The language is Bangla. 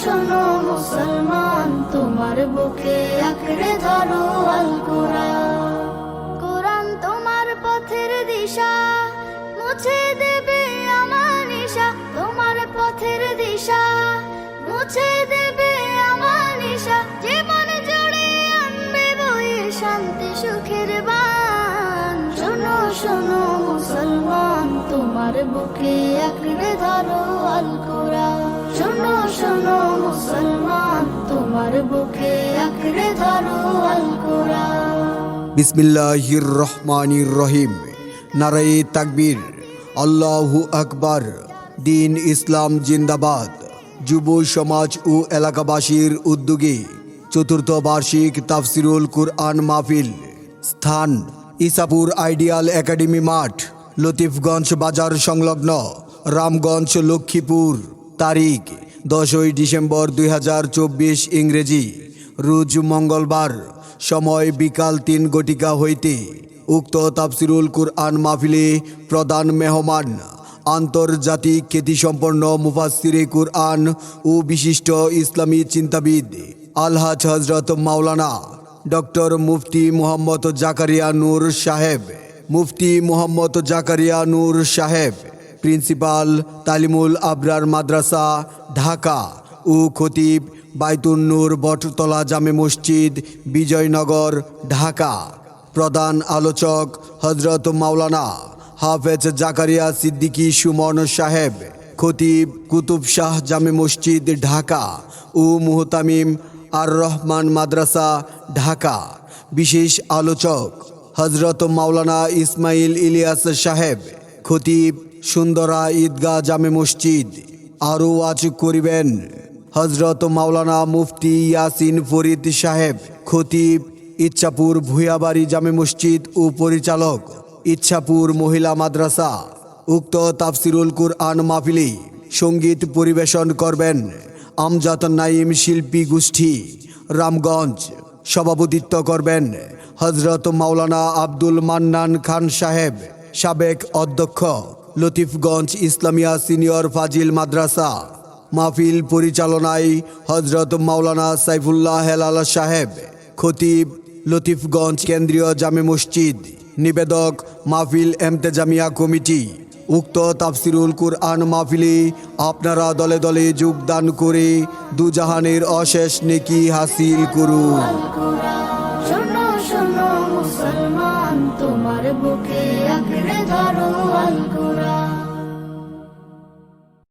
শোনো মুসলমান, তোমার বুকে আঁকড়ে ধরো আল কোরআন। কোরআন তোমার পথের দিশা, মুছে দেবে আমার নিশা। তোমার পথের দিশা, মুছে দেবে আমার নিশা। জীবন জুড়ে আনবে বয়ে শান্তি সুখের বান। শোনো শোনো মুসলমান, তোমার বুকে আঁকড়ে ধরো আল কোরআন। শোনো শোনো মুসলমান, তোমার বুকে আঁকড়ে ধরো আল কোরআন। বিসমিল্লাহির রহমানির রহিম। নারায়ে তাকবীর, আল্লাহু আকবার। দিন ইসলাম জিন্দাবাদ। যুব সমাজ ও এলাকাবাসীর উদ্যোগে চতুর্থ বার্ষিক তাফসিরুল কুরআন মাহফিল। স্থান ইসাপুর আইডিয়াল একাডেমি মাঠ, লতিফগঞ্জ বাজার সংলগ্ন, রামগঞ্জ, লক্ষ্মীপুর। তারিখ 10 ডিসেম্বর 2024 ইংরেজি, রোজ মঙ্গলবার। সময় বিকাল 3 ঘটিকা হইতে। উক্ত তাফসিরুল কুরআন মাহফিলে প্রধান মেহমান আন্তর্জাতিক খ্যাতিসম্পন্ন মুফাসসিরে কুরআন ও বিশিষ্ট ইসলামী চিন্তাবিদ আলহাজ হজরত মাওলানা ডক্টর মুফতি মোহাম্মদ জাকারিয়া নূর সাহেব। মুফতি মোহাম্মদ জাকারিয়া নূর সাহেব, প্রিন্সিপাল তালিমুল আবরার মাদ্রাসা, ঢাকা ও খতিব বাইতুন নূর বটতলা জামে মসজিদ, বিজয়নগর, ঢাকা। প্রধান আলোচক হজরত মাওলানা হাফেজ জাকারিয়া সিদ্দিকী সুমন সাহেব, খতিব কুতুব শাহ জামে মসজিদ, ঢাকা ও মুহতামিম আর রহমান মাদ্রাসা, ঢাকা। বিশেষ আলোচক হজরত মাওলানা ইসমাইল ইলিয়াস সাহেব, খতিব সুন্দরা ঈদগাহ জামে মসজিদ। আরও ওয়াজ করিবেন হজরত মাওলানা মুফতি ইয়াসিন ফরিদ সাহেব, খতিব ইচ্ছাপুর ভূয়াবাড়ি জামে মসজিদ ও পরিচালক ইচ্ছাপুর মহিলা মাদ্রাসা। উক্ত তাফসিরুল কুরআন মাহফিলে সঙ্গীত পরিবেশন করবেন আমজাদ নাইম শিল্পী গোষ্ঠী, রামগঞ্জ। সভাপতিত্ব করবেন হজরত মাওলানা আব্দুল মান্নান খান সাহেব, সাবেক অধ্যক্ষ, লতিফগঞ্জ ইসলামিয়া সিনিয়র ফাজিল মাদ্রাসা। মাহফিল পরিচালনায় হজরত মাওলানা সাইফুল্লাহ হেলাল সাহেব, খতিব লতিফগঞ্জ কেন্দ্রীয় জামে মসজিদ। নিবেদক মাহফিল এমতেজামিয়া কমিটি। উক্ত তাফসিরুল কুরআন মাহফিলে আপনারা দলে দলে যোগদান করে দুজাহানের অশেষ নেকি হাসিল করুন। শোনো শোনো মুসলমান, তোমার বুকে আঁকড়ে ধরো আল